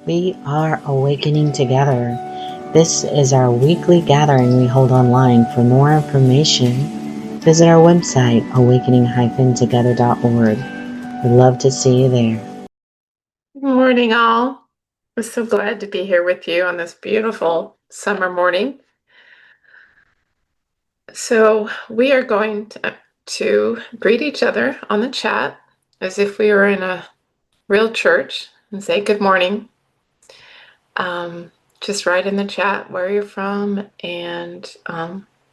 We are awakening together. This is our weekly gathering we hold online. For more information, visit our website, awakening-together.org. We'd love to see you there. Good morning, all. I'm so glad to be here with you on this beautiful summer morning. So we are going to greet each other on the chat as if we were in a real church and say good morning. Just write in the chat where you're from and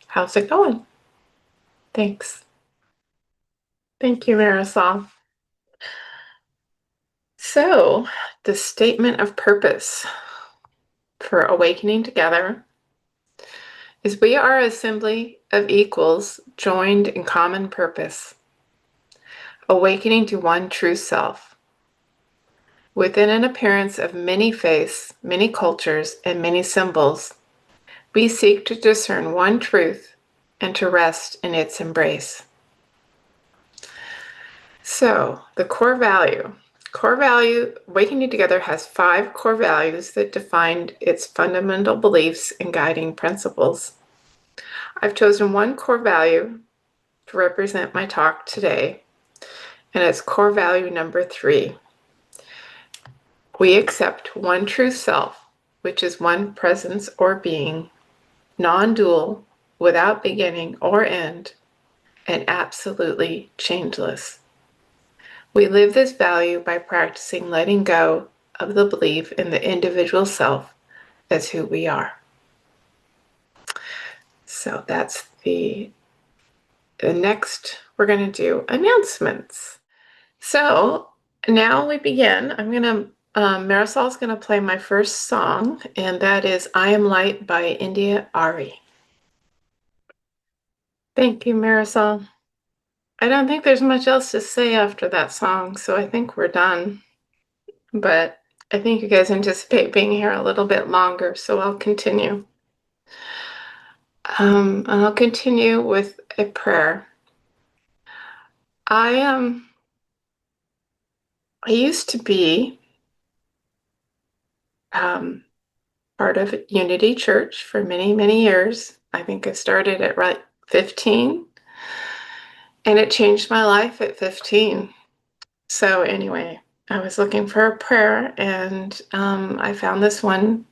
how's it going. Thanks. Thank you, Marisol. So the statement of purpose for Awakening Together is we are an assembly of equals joined in common purpose, awakening to one true self. Within an appearance of many faiths, many cultures, and many symbols, we seek to discern one truth and to rest in its embrace. So, the core value. Awakening Together has 5 core values that define its fundamental beliefs and guiding principles. I've chosen one core value to represent my talk today, and it's core value number 3. We accept one true self, which is one presence or being, non-dual, without beginning or end, and absolutely changeless. We live this value by practicing letting go of the belief in the individual self as who we are. So that's the next we're going to do announcements. So now we begin. Marisol's going to play my first song, and that is I Am Light by India Ari. Thank you, Marisol. I don't think there's much else to say after that song, so I think we're done. But I think you guys anticipate being here a little bit longer, so I'll continue. I'll continue with a prayer. I used to be part of Unity Church for many, many years. I think I started at 15, and it changed my life at 15. So anyway, I was looking for a prayer, and I found this one.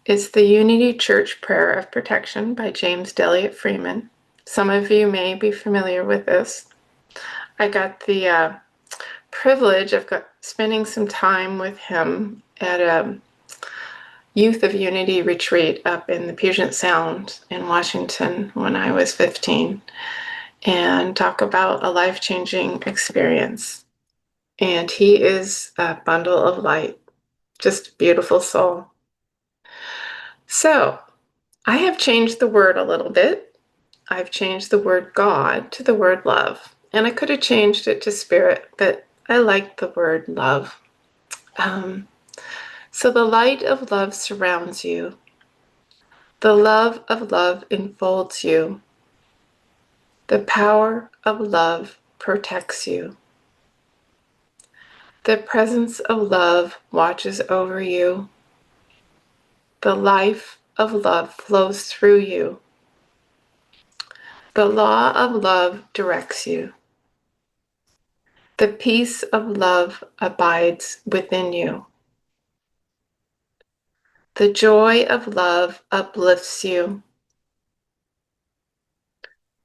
It's the Unity Church Prayer of Protection by James Elliott Freeman. Some of you may be familiar with this. I got the privilege of spending some time with him at a Youth of Unity retreat up in the Puget Sound in Washington when I was 15, and talk about a life-changing experience. And he is a bundle of light, just a beautiful soul. So I have changed the word a little bit. I've changed the word God to the word love. And I could have changed it to spirit, but I like the word love. So the light of love surrounds you. The love of love enfolds you. The power of love protects you. The presence of love watches over you. The life of love flows through you. The law of love directs you. The peace of love abides within you. The joy of love uplifts you.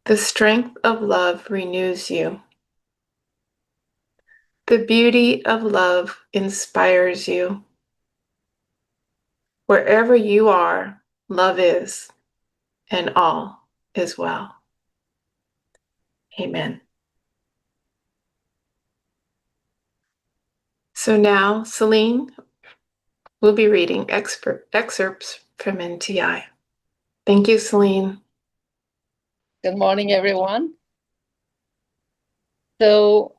The strength of love renews you. The beauty of love inspires you. Wherever you are, love is, and all is well. Amen. So now Celine will be reading excerpts from NTI. Thank you, Celine. Good morning, everyone. So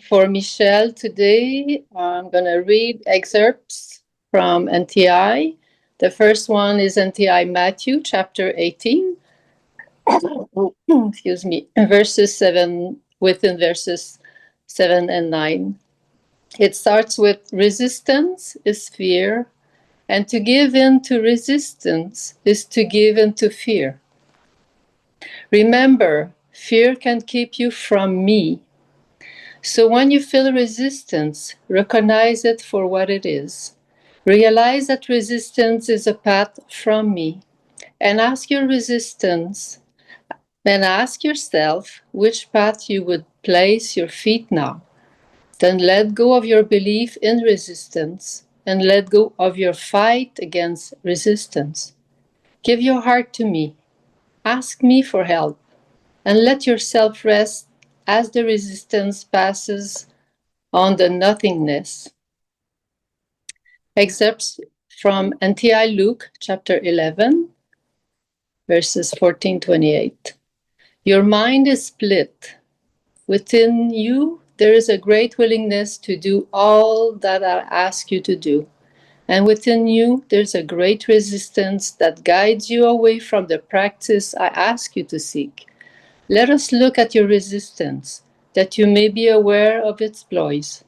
for Michelle today, I'm going to read excerpts from NTI. The first one is NTI Matthew chapter 18, excuse me, within verses 7 and 9. It starts with resistance is fear, and to give in to resistance is to give in to fear. Remember, fear can keep you from me. So when you feel resistance, recognize it for what it is. Realize that resistance is a path from me, and ask your resistance, then ask yourself which path you would place your feet now. Then let go of your belief in resistance and let go of your fight against resistance. Give your heart to me. Ask me for help and let yourself rest as the resistance passes on the nothingness. Excerpts from N.T.I. Luke chapter 11, verses 14-28. Your mind is split. Within you, there is a great willingness to do all that I ask you to do. And within you, there's a great resistance that guides you away from the practice I ask you to seek. Let us look at your resistance, that you may be aware of its ploys.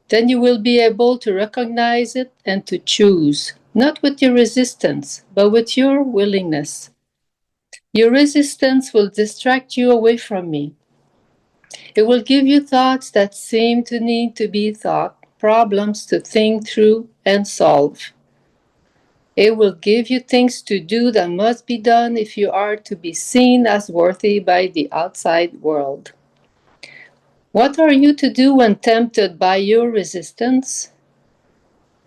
Then you will be able to recognize it and to choose, not with your resistance, but with your willingness. Your resistance will distract you away from me. It will give you thoughts that seem to need to be thought, problems to think through and solve. It will give you things to do that must be done if you are to be seen as worthy by the outside world. What are you to do when tempted by your resistance?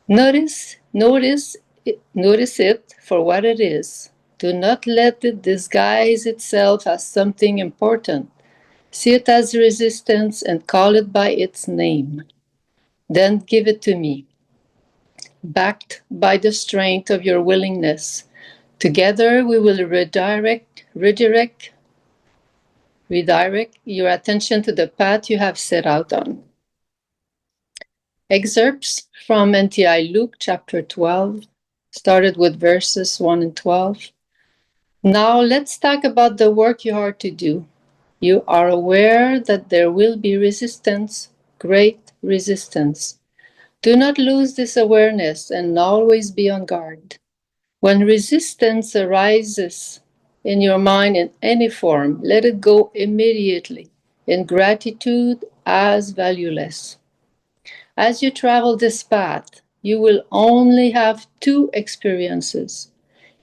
Notice it for what it is. Do not let it disguise itself as something important. See it as resistance and call it by its name. Then give it to me, backed by the strength of your willingness. Together we will redirect your attention to the path you have set out on. Excerpts from N.T.I. Luke chapter 12, started with verses 1 and 12. Now let's talk about the work you are to do. You are aware that there will be resistance, great resistance. Do not lose this awareness and always be on guard. When resistance arises in your mind in any form, let it go immediately in gratitude as valueless. As you travel this path, you will only have two experiences.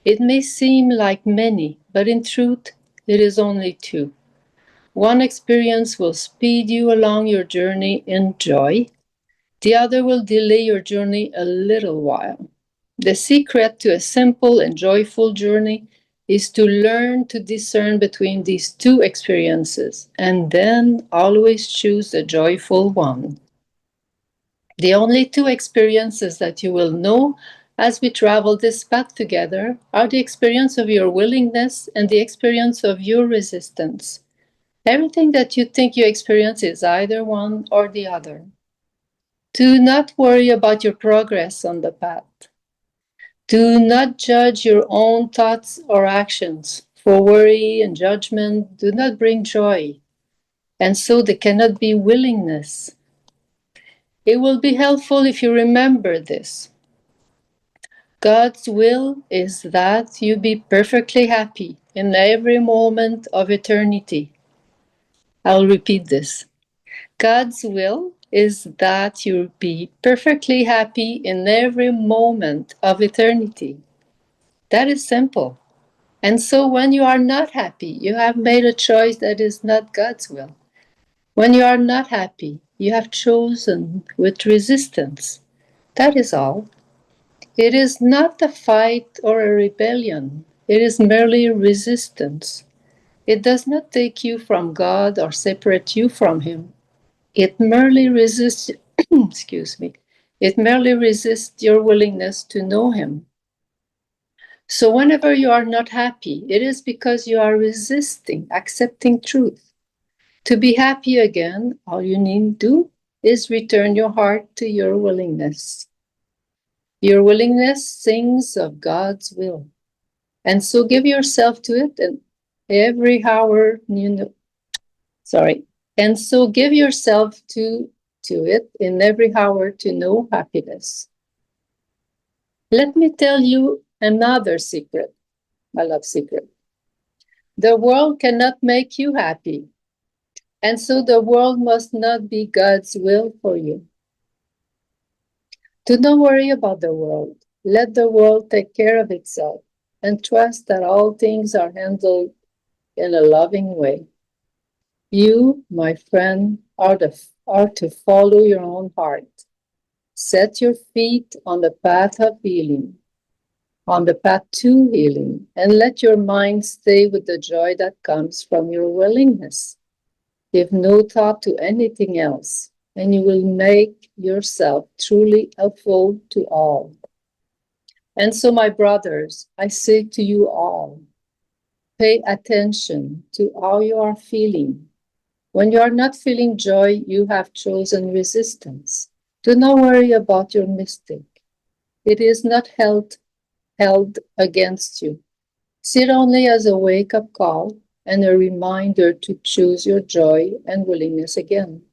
It may seem like many, but in truth, it is only two. One experience will speed you along your journey in joy. The other will delay your journey a little while. The secret to a simple and joyful journey is to learn to discern between these two experiences and then always choose the joyful one. The only two experiences that you will know as we travel this path together are the experience of your willingness and the experience of your resistance. Everything that you think you experience is either one or the other. Do not worry about your progress on the path. Do not judge your own thoughts or actions, for worry and judgment do not bring joy, and so they cannot be willingness. It will be helpful if you remember this. God's will is that you be perfectly happy in every moment of eternity. I'll repeat this. God's will is that you be perfectly happy in every moment of eternity. That is simple. And so when you are not happy, you have made a choice that is not God's will. When you are not happy, you have chosen with resistance. That is all. It is not a fight or a rebellion. It is merely resistance. It does not take you from God or separate you from Him. It merely resists, it merely resists your willingness to know Him. So whenever you are not happy, it is because you are resisting accepting truth. To be happy again, all you need to do is return your heart to your willingness. Your willingness sings of God's will. And so give yourself to it and every hour And so give yourself to to it in every hour to know happiness. Let me tell you another secret, my love secret. The world cannot make you happy, and so the world must not be God's will for you. Do not worry about the world. Let the world take care of itself, and trust that all things are handled in a loving way. You, my friend, are to follow your own heart. Set your feet on the path of healing, on the path to healing, and let your mind stay with the joy that comes from your willingness. Give no thought to anything else, and you will make yourself truly helpful to all. And so, my brothers, I say to you all, pay attention to how you are feeling. When you are not feeling joy, you have chosen resistance. Do not worry about your mistake. It is not held against you. See it only as a wake-up call and a reminder to choose your joy and willingness again.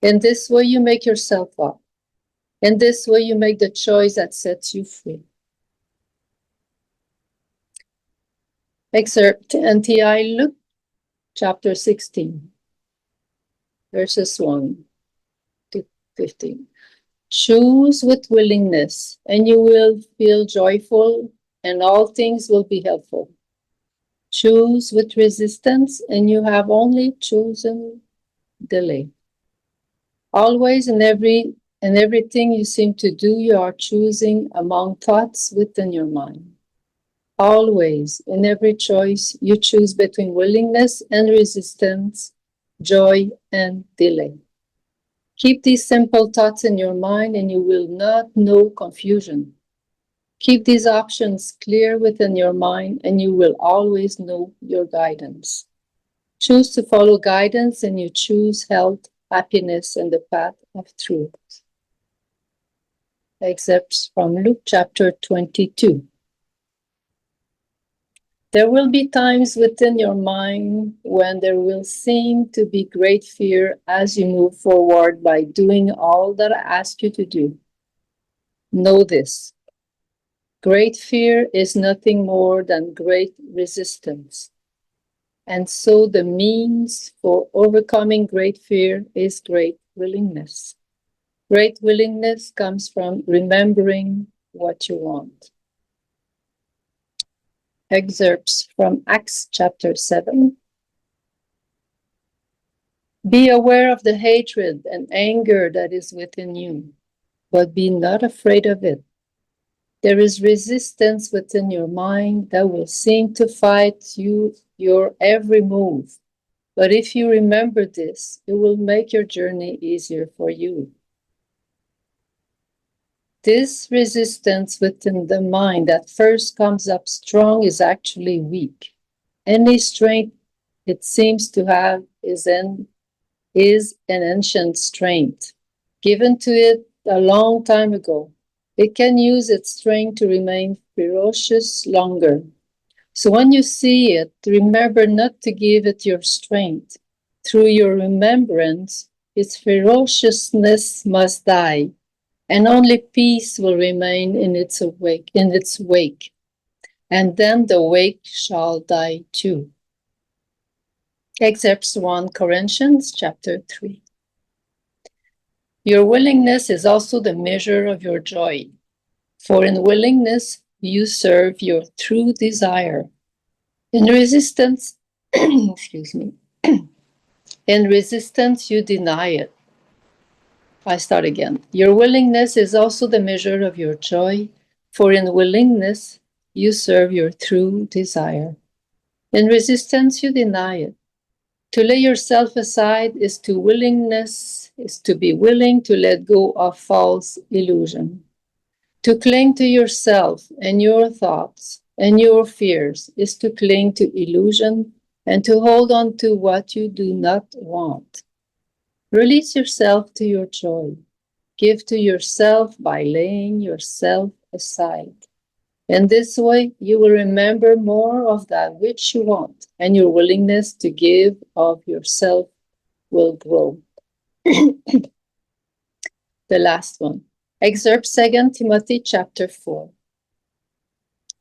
In this way, you make yourself up. In this way, you make the choice that sets you free. Excerpt NTI Luke chapter 16, verses 1 to 15. Choose with willingness, and you will feel joyful, and all things will be helpful. Choose with resistance, and you have only chosen delay. Always in everything you seem to do, you are choosing among thoughts within your mind. Always in every choice, you choose between willingness and resistance, joy and delay. Keep these simple thoughts in your mind and you will not know confusion. Keep these options clear within your mind and you will always know your guidance. Choose to follow guidance and you choose health, happiness, and the path of truth. Excerpts from Luke chapter 22. There will be times within your mind when there will seem to be great fear as you move forward by doing all that I ask you to do. Know this. Great fear is nothing more than great resistance. And so the means for overcoming great fear is great willingness. Great willingness comes from remembering what you want. Excerpts from Acts chapter 7. Be aware of the hatred and anger that is within you, but be not afraid of it. There is resistance within your mind that will seem to fight your every move. But if you remember this, it will make your journey easier for you. This resistance within the mind that first comes up strong is actually weak. Any strength it seems to have is an ancient strength, given to it a long time ago. It can use its strength to remain ferocious longer. So when you see it, remember not to give it your strength. Through your remembrance, its ferociousness must die, and only peace will remain in its wake. And then the wake shall die too. Excerpts 1 Corinthians chapter 3. Your willingness is also the measure of your joy, for in willingness you serve your true desire. In resistance, excuse me, in resistance you deny it. I start again. Your willingness is also the measure of your joy, for in willingness you serve your true desire. In resistance you deny it. To lay yourself aside is to be willing to let go of false illusion. To cling to yourself and your thoughts and your fears is to cling to illusion and to hold on to what you do not want. Release yourself to your joy. Give to yourself by laying yourself aside. In this way, you will remember more of that which you want, and your willingness to give of yourself will grow. The last one. Excerpt 2 Timothy chapter 4.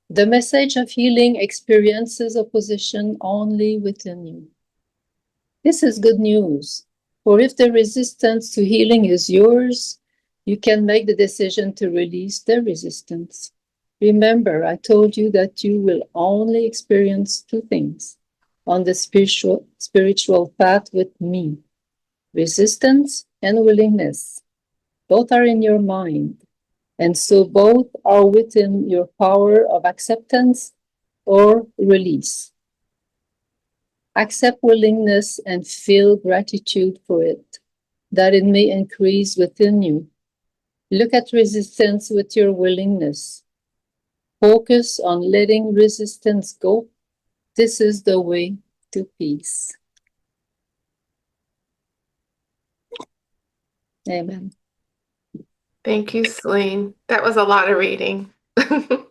The message of healing experiences opposition only within you. This is good news, for if the resistance to healing is yours, you can make the decision to release the resistance. Remember, I told you that you will only experience two things on the spiritual path with me: resistance and willingness. Both are in your mind, and so both are within your power of acceptance or release. Accept willingness and feel gratitude for it, that it may increase within you. Look at resistance with your willingness. Focus on letting resistance go. This is the way to peace. Amen. Thank you, Celine. That was a lot of reading. All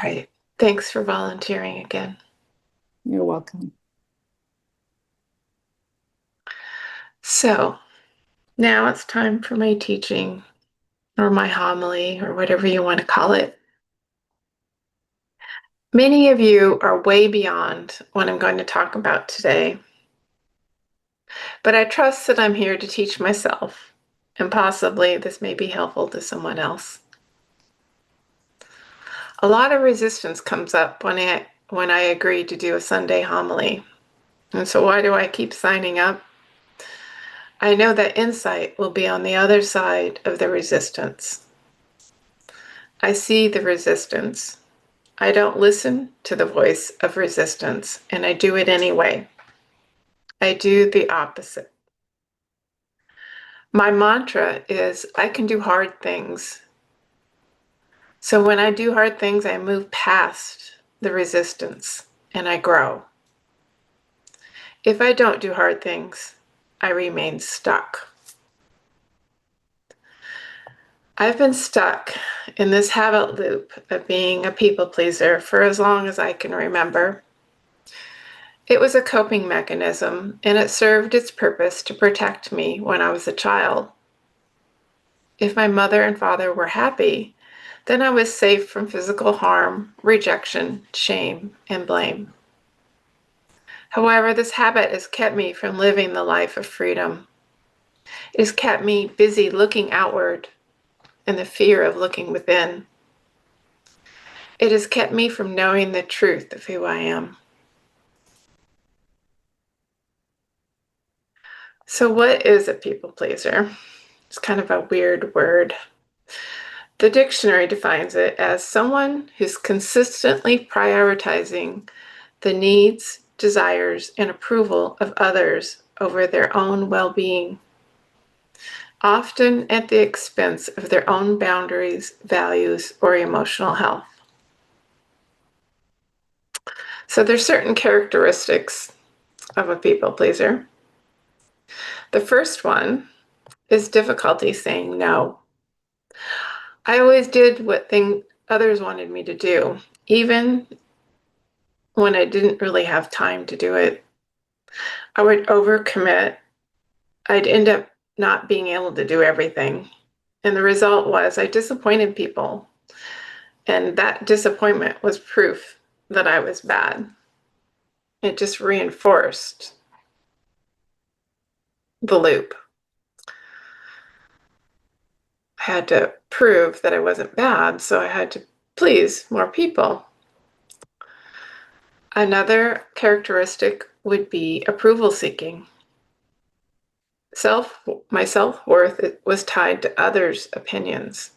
right. Thanks for volunteering again. You're welcome. So now it's time for my teaching, or my homily, or whatever you want to call it. Many of you are way beyond what I'm going to talk about today, but I trust that I'm here to teach myself, and possibly this may be helpful to someone else. A lot of resistance comes up when I agree to do a Sunday homily. And so why do I keep signing up? I know that insight will be on the other side of the resistance. I see the resistance. I don't listen to the voice of resistance, and I do it anyway. I do the opposite. My mantra is, I can do hard things. So when I do hard things, I move past the resistance and I grow. If I don't do hard things, I remain stuck. I've been stuck in this habit loop of being a people pleaser for as long as I can remember. It was a coping mechanism, and it served its purpose to protect me when I was a child. If my mother and father were happy, then I was safe from physical harm, rejection, shame, and blame. However, this habit has kept me from living the life of freedom. It has kept me busy looking outward and the fear of looking within. It has kept me from knowing the truth of who I am. So what is a people pleaser? It's kind of a weird word. The dictionary defines it as someone who's consistently prioritizing the needs, desires, and approval of others over their own well-being, often at the expense of their own boundaries, values, or emotional health. So there's certain characteristics of a people pleaser. The first one is difficulty saying no. I always did what others wanted me to do, even when I didn't really have time to do it. I would overcommit. I'd end up not being able to do everything. And the result was I disappointed people. And that disappointment was proof that I was bad. It just reinforced the loop. I had to prove that I wasn't bad, so I had to please more people. Another characteristic would be approval seeking. My self-worth was tied to others' opinions,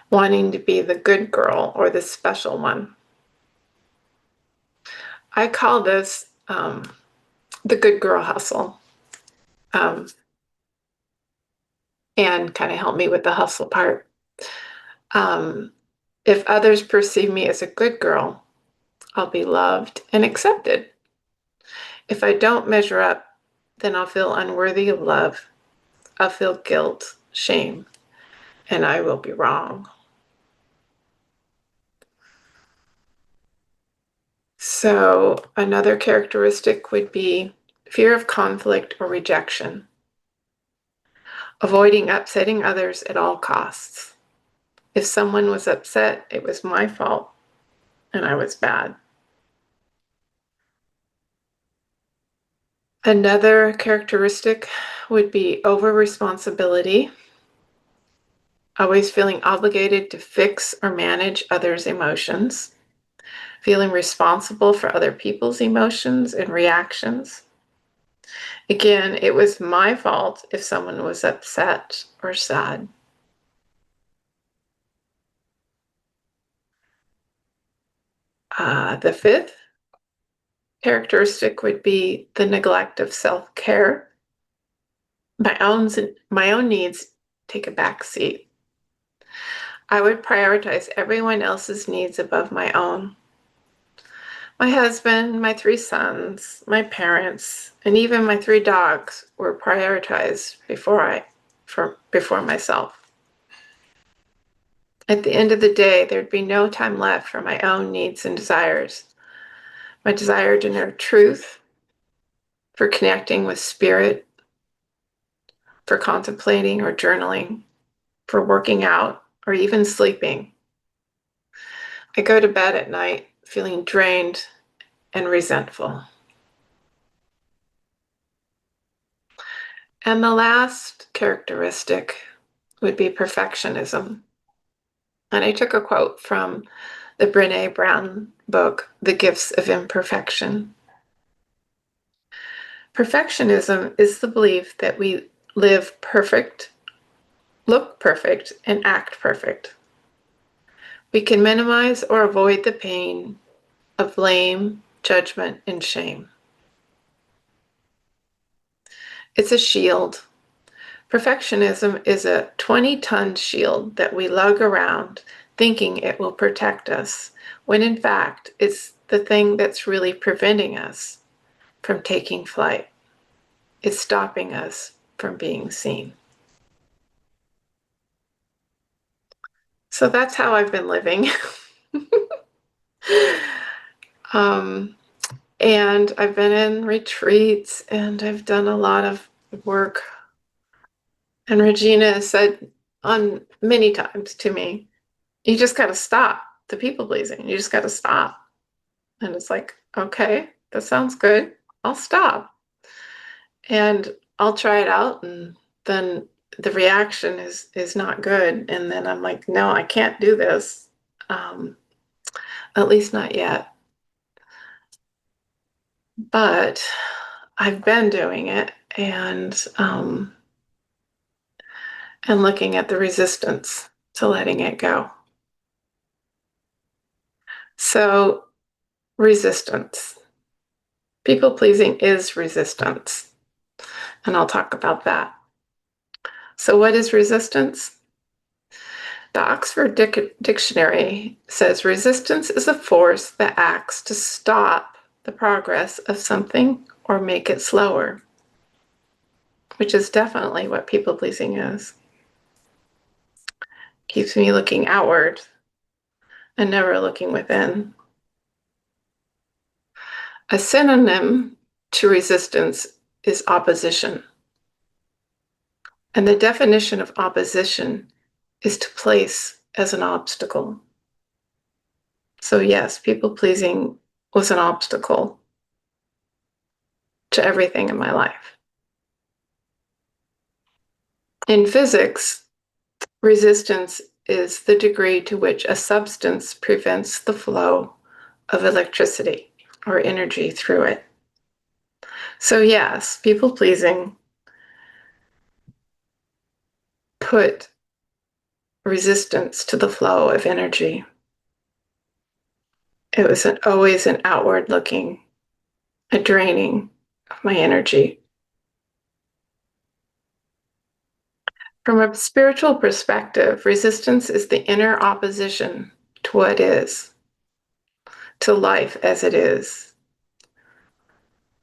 wanting to be the good girl or the special one. I call this the good girl hustle, and kind of help me with the hustle part. If others perceive me as a good girl, I'll be loved and accepted. If I don't measure up, then I'll feel unworthy of love. I'll feel guilt, shame, and I will be wrong. So another characteristic would be fear of conflict or rejection. avoiding upsetting others at all costs. If someone was upset, it was my fault and I was bad. Another characteristic would be over-responsibility, always feeling obligated to fix or manage others' emotions, feeling responsible for other people's emotions and reactions. Again, it was my fault if someone was upset or sad. The fifth characteristic would be the neglect of self-care. My own needs take a back seat. I would prioritize everyone else's needs above my own. My husband, my 3 sons, my parents, and even my 3 dogs were prioritized before myself. At the end of the day, there'd be no time left for my own needs and desires. My desire to know truth, for connecting with spirit, for contemplating or journaling, for working out, or even sleeping. I go to bed at night feeling drained and resentful. And the last characteristic would be perfectionism. And I took a quote from the Brené Brown book, The Gifts of Imperfection. Perfectionism is the belief that we live perfect, look perfect, and act perfect. We can minimize or avoid the pain of blame, judgment, and shame. It's a shield. Perfectionism is a 20-ton shield that we lug around thinking it will protect us, when in fact it's the thing that's really preventing us from taking flight. It's stopping us from being seen. So that's how I've been living. And I've been in retreats and I've done a lot of work. And Regina said on many times to me, you just got to stop the people pleasing. You just got to stop. And it's like, okay, that sounds good. I'll stop. And I'll try it out. And then the reaction is not good. And then I'm like, no, I can't do this. At least not yet. But I've been doing it and looking at the resistance to letting it go. So, resistance. People pleasing is resistance. And I'll talk about that. So, what is resistance? The Oxford Dictionary says resistance is a force that acts to stop the progress of something or make it slower, which is definitely what people pleasing is. Keeps me looking outward and never looking within. A synonym to resistance is opposition. And the definition of opposition is to place as an obstacle. So yes, people-pleasing was an obstacle to everything in my life. In physics, resistance is the degree to which a substance prevents the flow of electricity or energy through it. So yes, people-pleasing put resistance to the flow of energy. It was always an outward looking, a draining of my energy. From a spiritual perspective, resistance is the inner opposition to what is, to life as it is.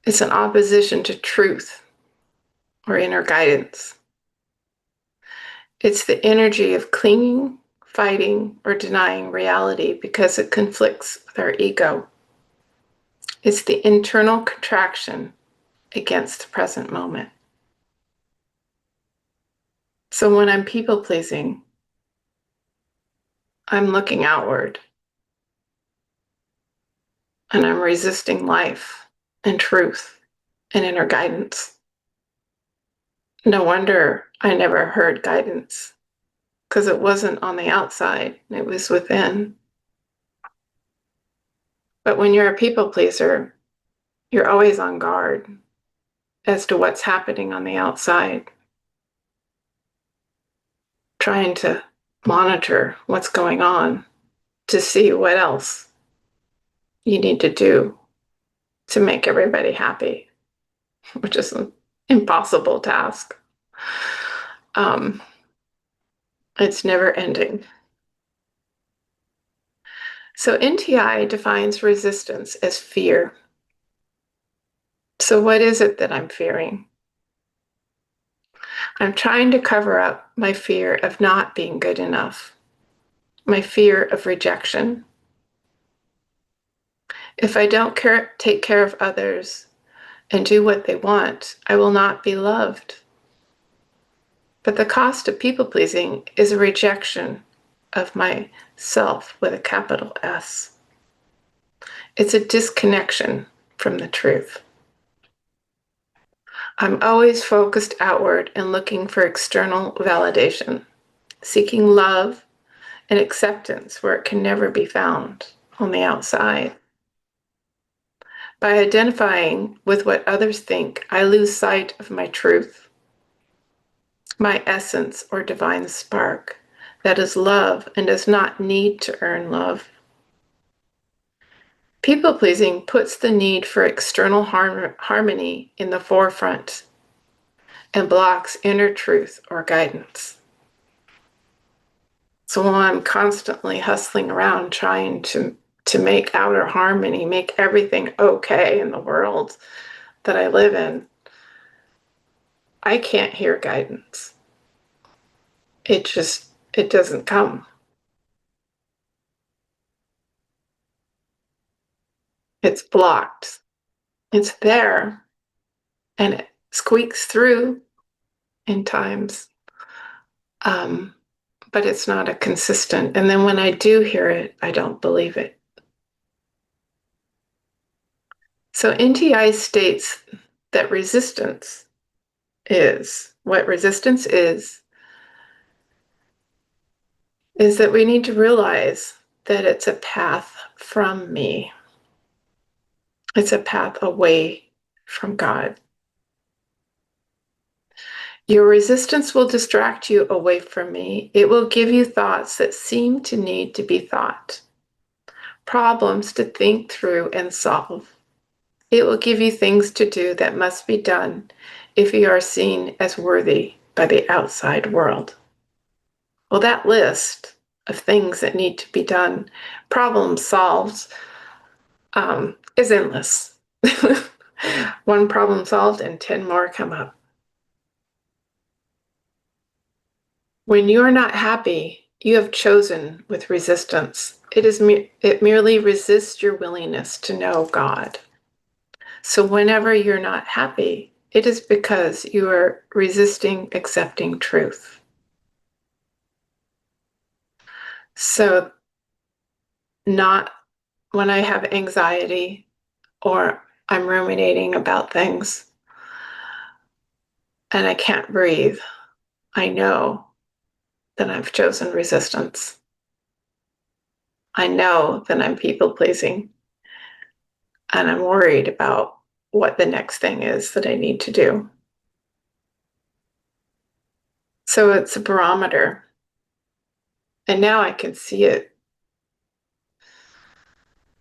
It's an opposition to truth or inner guidance. It's the energy of clinging, fighting, or denying reality because it conflicts with our ego. It's the internal contraction against the present moment. So when I'm people pleasing, I'm looking outward and I'm resisting life and truth and inner guidance. No wonder I never heard guidance, because it wasn't on the outside, it was within. But when you're a people pleaser, you're always on guard as to what's happening on the outside, trying to monitor what's going on to see what else you need to do to make everybody happy, which is an impossible task. It's never ending. So NTI defines resistance as fear. So what is it that I'm fearing? I'm trying to cover up my fear of not being good enough, my fear of rejection. If I don't take care of others and do what they want, I will not be loved. But the cost of people pleasing is a rejection of myself with a capital S. It's a disconnection from the truth. I'm always focused outward and looking for external validation, seeking love and acceptance where it can never be found on the outside. By identifying with what others think, I lose sight of my truth, my essence or divine spark that is love and does not need to earn love. People-pleasing puts the need for external harmony in the forefront and blocks inner truth or guidance. So while I'm constantly hustling around trying to make outer harmony, make everything okay in the world that I live in, I can't hear guidance. It doesn't come. It's blocked. It's there and it squeaks through in times. But it's not a consistent. And then when I do hear it, I don't believe it. So NTI states that resistance is that we need to realize that it's a path from me. It's a path away from God. Your resistance will distract you away from me. It will give you thoughts that seem to need to be thought, problems to think through and solve. It will give you things to do that must be done if you are seen as worthy by the outside world. Well, that list of things that need to be done, problem solved, is endless. One problem solved and 10 more come up. When you are not happy, you have chosen with resistance. It merely resists your willingness to know God. So whenever you're not happy, it is because you are resisting accepting truth. So not when I have anxiety or I'm ruminating about things and I can't breathe, I know that I've chosen resistance. I know that I'm people pleasing and I'm worried about what the next thing is that I need to do. So it's a barometer. And now I can see it.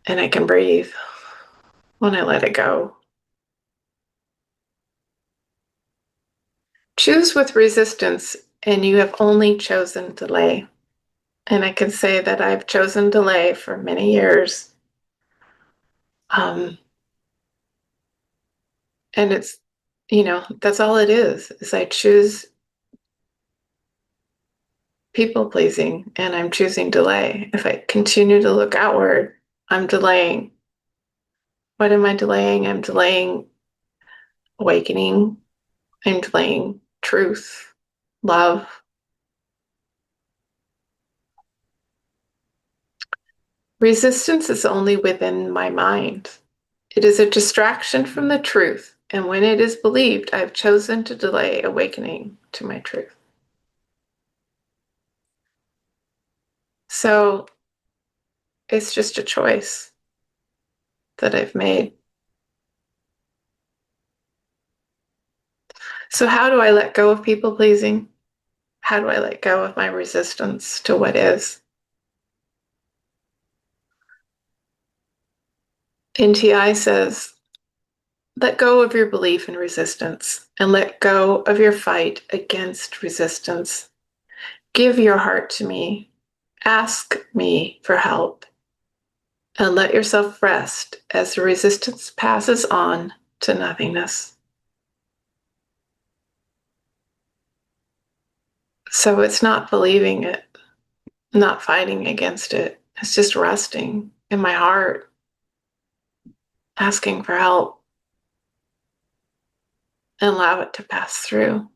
And I can breathe when I let it go. Choose with resistance, and you have only chosen delay. And I can say that I've chosen delay for many years. And it's, that's all it is I choose people pleasing and I'm choosing delay. If I continue to look outward, I'm delaying. What am I delaying? I'm delaying awakening. I'm delaying truth, love. Resistance is only within my mind. It is a distraction from the truth, and when it is believed, I have chosen to delay awakening to my truth. So it's just a choice that I've made. So how do I let go of people pleasing? How do I let go of my resistance to what is? NTI says, let go of your belief in resistance and let go of your fight against resistance. Give your heart to me. Ask me for help. And let yourself rest as the resistance passes on to nothingness. So it's not believing it, not fighting against it. It's just resting in my heart, asking for help, and allow it to pass through.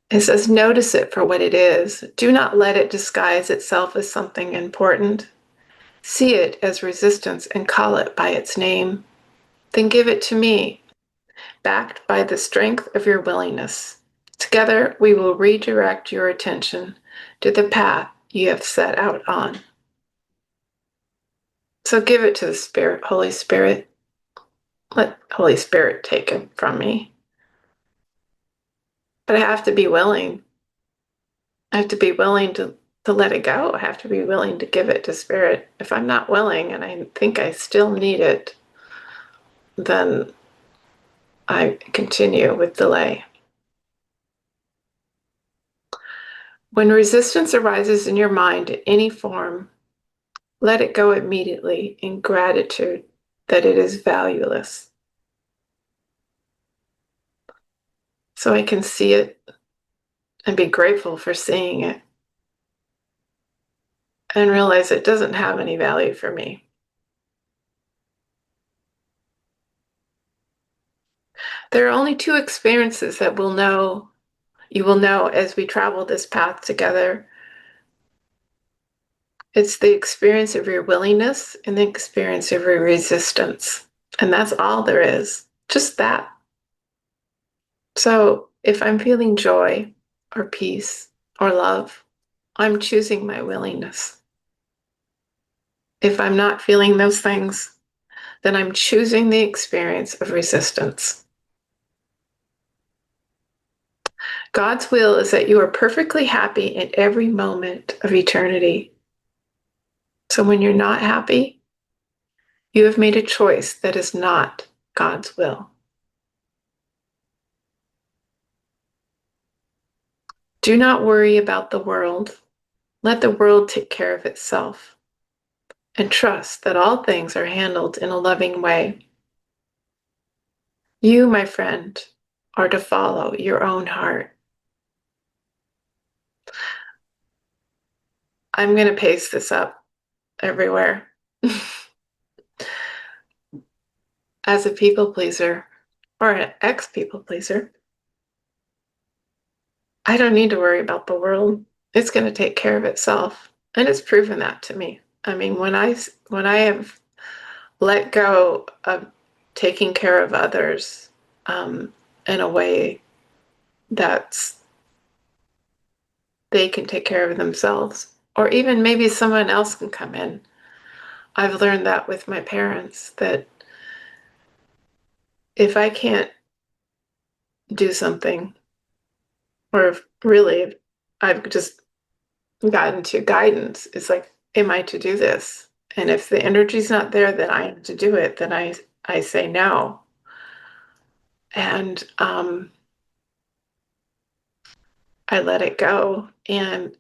It says, notice it for what it is. Do not let it disguise itself as something important. See it as resistance and call it by its name. Then give it to me, backed by the strength of your willingness. Together, we will redirect your attention to the path you have set out on. So give it to the Spirit, Holy Spirit. Let Holy Spirit take it from me. But I have to be willing. I have to be willing to let it go. I have to be willing to give it to Spirit. If I'm not willing and I think I still need it, then I continue with delay. When resistance arises in your mind in any form, let it go immediately in gratitude that it is valueless. So I can see it and be grateful for seeing it and realize it doesn't have any value for me. There are only two experiences that you will know as we travel this path together. It's the experience of your willingness and the experience of your resistance. And that's all there is, just that. So if I'm feeling joy or peace or love, I'm choosing my willingness. If I'm not feeling those things, then I'm choosing the experience of resistance. God's will is that you are perfectly happy in every moment of eternity. So when you're not happy, you have made a choice that is not God's will. Do not worry about the world. Let the world take care of itself. And trust that all things are handled in a loving way. You, my friend, are to follow your own heart. I'm going to paste this up everywhere. As a people pleaser, or an ex-people pleaser, I don't need to worry about the world. It's going to take care of itself. And it's proven that to me. I mean, when I have let go of taking care of others in a way that's they can take care of themselves, or even maybe someone else can come in. I've learned that with my parents, that if I can't do something, or if really I've just gotten to guidance, it's like, am I to do this? And if the energy's not there that I am to do it, then I say no. And I let it go, and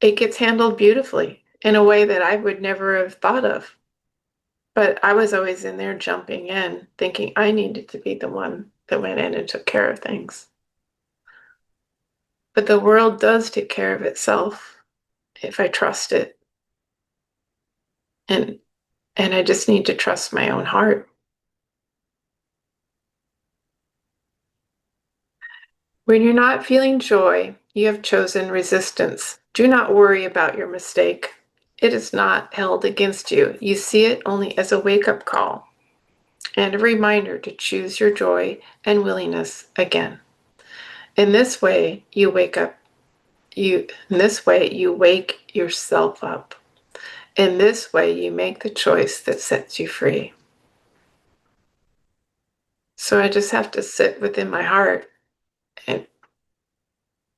it gets handled beautifully in a way that I would never have thought of. But I was always in there jumping in, thinking I needed to be the one that went in and took care of things. But the world does take care of itself if I trust it. And I just need to trust my own heart. When you're not feeling joy, you have chosen resistance. Do not worry about your mistake. It is not held against you. You see it only as a wake-up call and a reminder to choose your joy and willingness again. In this way, you wake yourself up. In this way, you make the choice that sets you free. So I just have to sit within my heart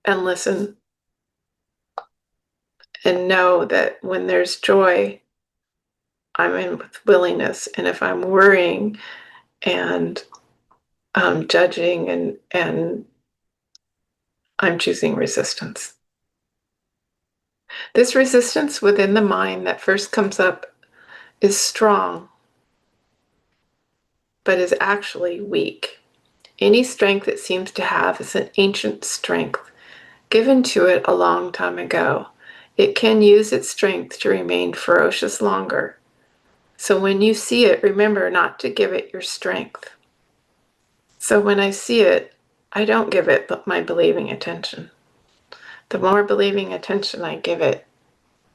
and listen and know that when there's joy, I'm in with willingness. And if I'm worrying and judging and I'm choosing resistance. This resistance within the mind that first comes up is strong, but is actually weak. Any strength it seems to have is an ancient strength given to it a long time ago. It can use its strength to remain ferocious longer. So when you see it, remember not to give it your strength. So when I see it, I don't give it my believing attention. The more believing attention I give it,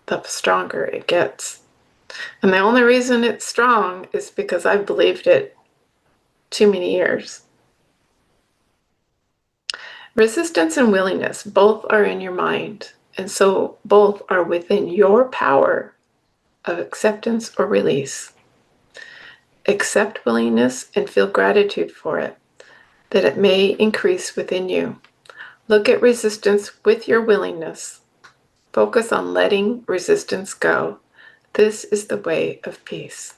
the stronger it gets. And the only reason it's strong is because I've believed it too many years. Resistance and willingness, both are in your mind, and so both are within your power of acceptance or release. Accept willingness and feel gratitude for it, that it may increase within you. Look at resistance with your willingness. Focus on letting resistance go. This is the way of peace.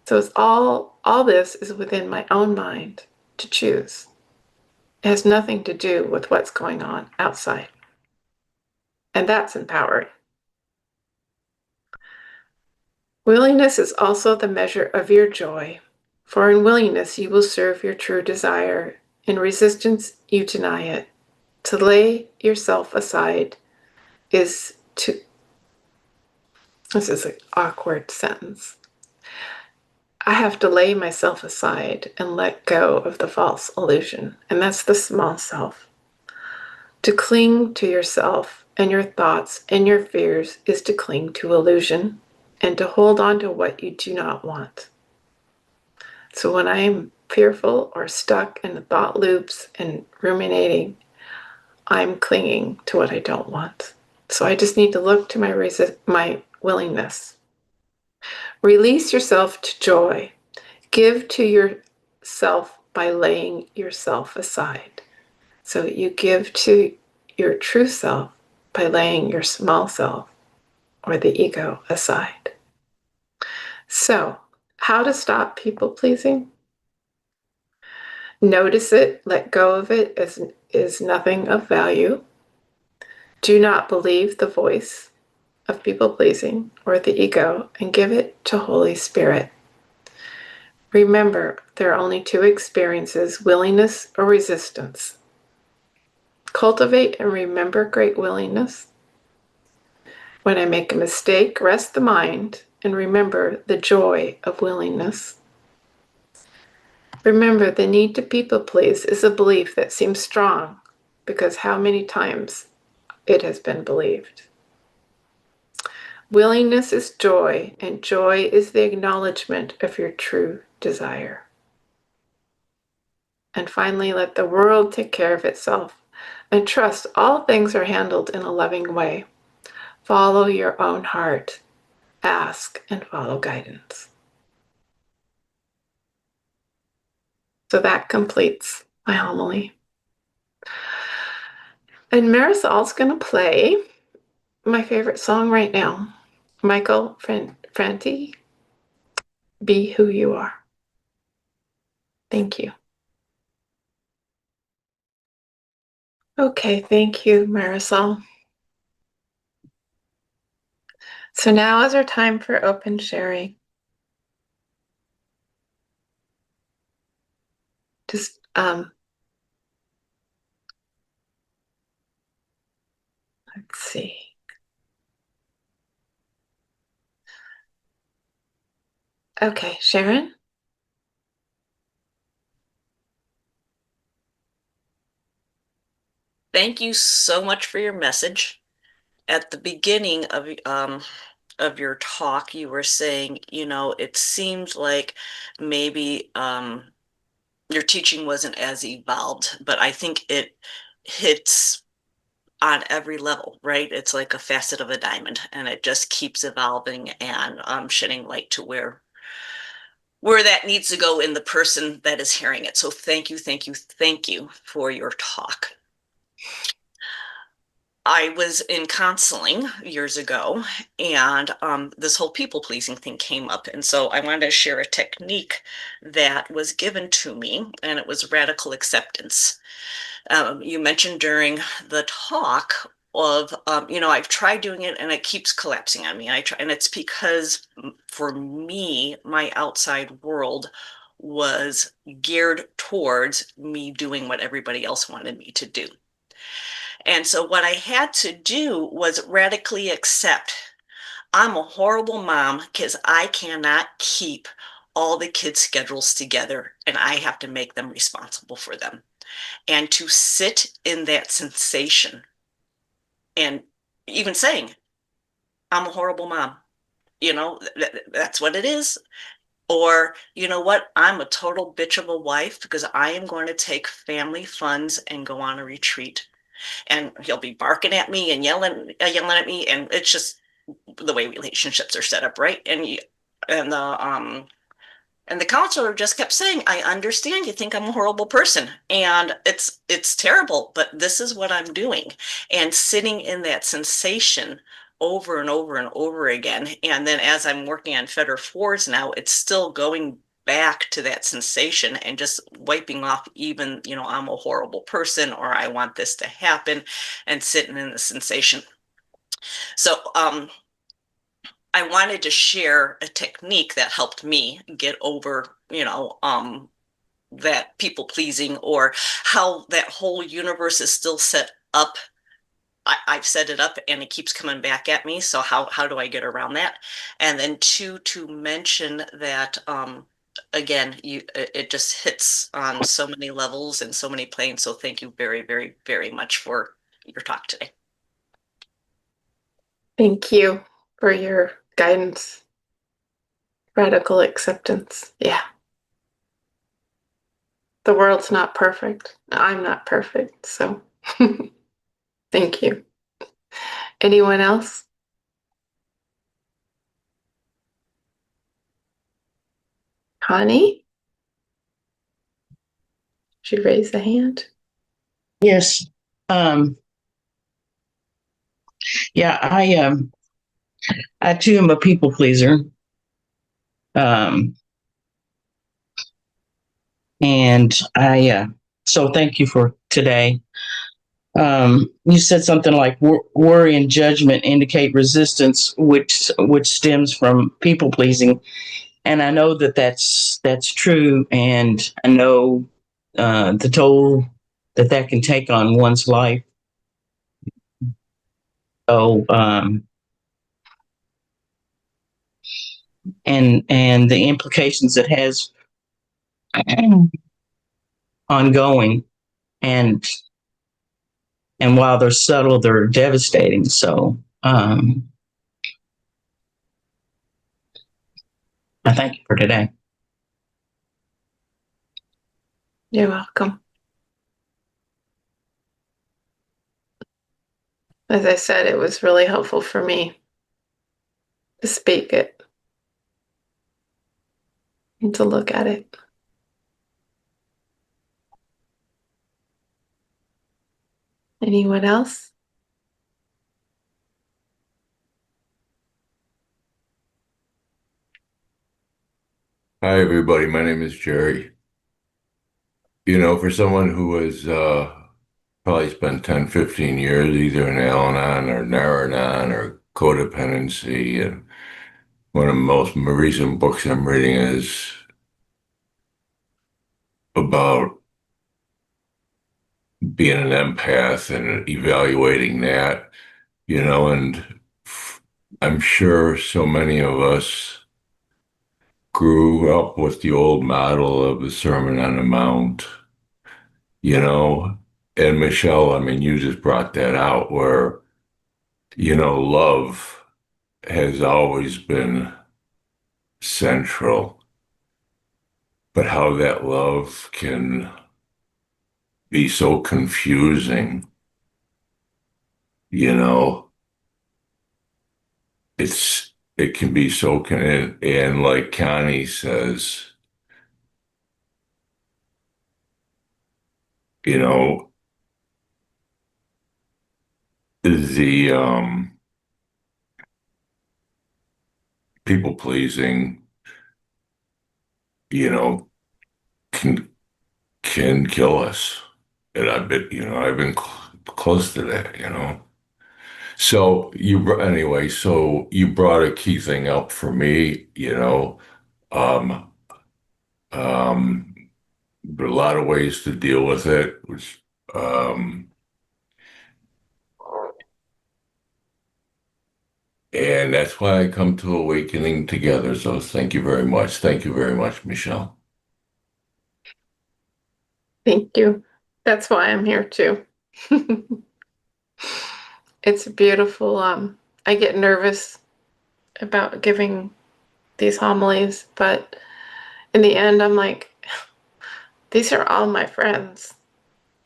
So it's all this is within my own mind to choose. It has nothing to do with what's going on outside. And that's empowering. Willingness is also the measure of your joy, for in willingness you will serve your true desire. In resistance, you deny it. To lay yourself aside is to, this is an awkward sentence. I have to lay myself aside and let go of the false illusion, and that's the small self. To cling to yourself and your thoughts and your fears is to cling to illusion and to hold on to what you do not want. So when I'm fearful or stuck in the thought loops and ruminating, I'm clinging to what I don't want. So I just need to look to my willingness. Release yourself to joy. Give to yourself by laying yourself aside. So you give to your true self by laying your small self or the ego aside. So, how to stop people pleasing? Notice it, let go of it as is nothing of value. Do not believe the voice of people pleasing or the ego and give it to Holy Spirit. Remember, there are only two experiences, willingness or resistance. Cultivate and remember great willingness. When I make a mistake, rest the mind and remember the joy of willingness. Remember, the need to people please is a belief that seems strong because how many times it has been believed. Willingness is joy, and joy is the acknowledgement of your true desire. And finally, let the world take care of itself and trust all things are handled in a loving way. Follow your own heart. Ask and follow guidance. So that completes my homily. And Marisol's going to play my favorite song right now, Michael Franti, Be Who You Are. Thank you. Okay, thank you, Marisol. So now is our time for open sharing. Just let's see. Okay, Sharon? Thank you so much for your message. At the beginning of your talk, you were saying, it seems like maybe your teaching wasn't as evolved, but I think it hits on every level, right? It's like a facet of a diamond, and it just keeps evolving and shedding light to where that needs to go in the person that is hearing it. So thank you, thank you, thank you for your talk. I was in counseling years ago, and this whole people pleasing thing came up. And so I wanted to share a technique that was given to me, and it was radical acceptance. You mentioned during the talk of, I've tried doing it and it keeps collapsing on me. And it's because for me, my outside world was geared towards me doing what everybody else wanted me to do. And so what I had to do was radically accept I'm a horrible mom because I cannot keep all the kids' schedules together and I have to make them responsible for them. And to sit in that sensation and even saying, I'm a horrible mom, that's what it is. Or, you know what, I'm a total bitch of a wife because I am going to take family funds and go on a retreat. And he'll be barking at me and yelling at me, and it's just the way relationships are set up, right? And the counselor just kept saying, I understand you think I'm a horrible person, and it's terrible, but this is what I'm doing. And sitting in that sensation over and over and over again. And then as I'm working on Feder 4s now, it's still going back to that sensation and just wiping off even, I'm a horrible person or I want this to happen, and sitting in the sensation. So I wanted to share a technique that helped me get over, that people pleasing, or how that whole universe is still set up. I've set it up and it keeps coming back at me. So how do I get around that? And then to mention that, again, it just hits on so many levels and so many planes. So thank you very, very, very much for your talk today. Thank you for your guidance. Radical acceptance. Yeah. The world's not perfect. I'm not perfect. So thank you. Anyone else? Connie? She raised a hand. Yes. Yeah, I too am a people pleaser. And so thank you for today. You said something like worry and judgment indicate resistance, which stems from people pleasing. And I know that's true. And I know the toll that can take on one's life. So, and the implications it has ongoing, and while they're subtle, they're devastating. So I thank you for today. You're welcome. As I said, it was really helpful for me to speak it and to look at it. Anyone else? Hi, everybody. My name is Jerry. For someone who has probably spent 10, 15 years either in Al-Anon or Nar-Anon or codependency, and one of the most recent books I'm reading is about being an empath and evaluating that, and I'm sure so many of us grew up with the old model of the Sermon on the Mount, And Michelle, I mean, you just brought that out where, love has always been central, but how that love can be so confusing, you know, it can be so, and like Connie says, you know, the people pleasing, you know, can kill us. And I've been close to that. So anyway, so you brought a key thing up for me, um, um, but a lot of ways to deal with it, which, and that's why I come to Awakening Together. So thank you very much. Thank you very much, Michelle. Thank you. That's why I'm here too. It's beautiful. I get nervous about giving these homilies, but in the end, I'm like, these are all my friends,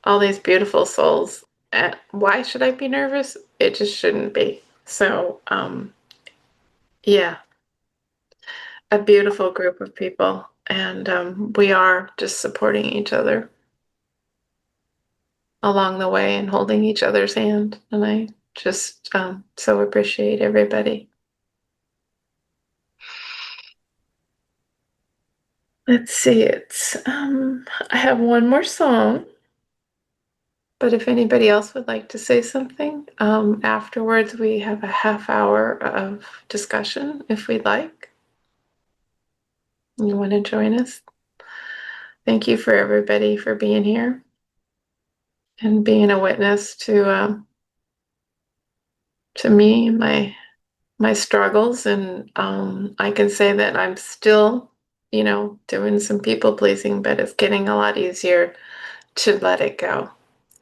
all these beautiful souls. And why should I be nervous? It just shouldn't be. So, yeah, a beautiful group of people, and we are just supporting each other along the way and holding each other's hand. And I just so appreciate everybody. Let's see, I have one more song, but if anybody else would like to say something, afterwards we have a half hour of discussion if we'd like. You want to join us? Thank you for everybody for being here and being a witness to me and my struggles. And I can say that I'm still, doing some people pleasing, but it's getting a lot easier to let it go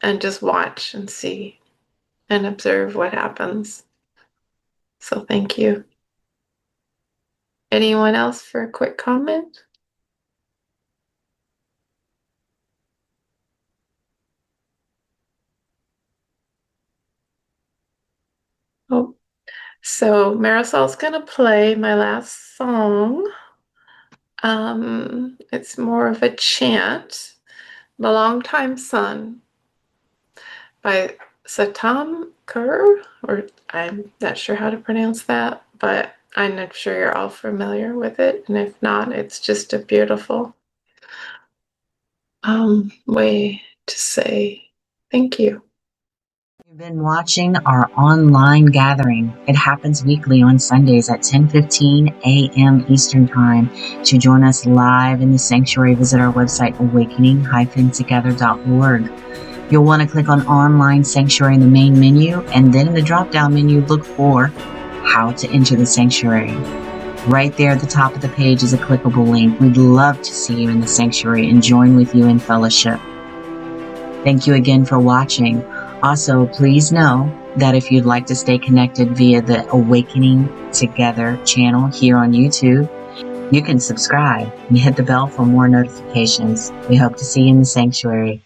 and just watch and see and observe what happens. So thank you. Anyone else for a quick comment? Oh, so Marisol's gonna play my last song. It's more of a chant, The Longtime Sun by Satam Kur, or I'm not sure how to pronounce that, but I'm not sure you're all familiar with it. And if not, it's just a beautiful way to say thank you. You've been watching our online gathering. It happens weekly on Sundays at 10:15 a.m. Eastern Time. To join us live in the sanctuary, visit our website, awakening-together.org. You'll want to click on Online Sanctuary in the main menu, and then in the drop-down menu, look for How to Enter the Sanctuary. Right there at the top of the page is a clickable link. We'd love to see you in the sanctuary and join with you in fellowship. Thank you again for watching. Also, please know that if you'd like to stay connected via the Awakening Together channel here on YouTube, you can subscribe and hit the bell for more notifications. We hope to see you in the sanctuary.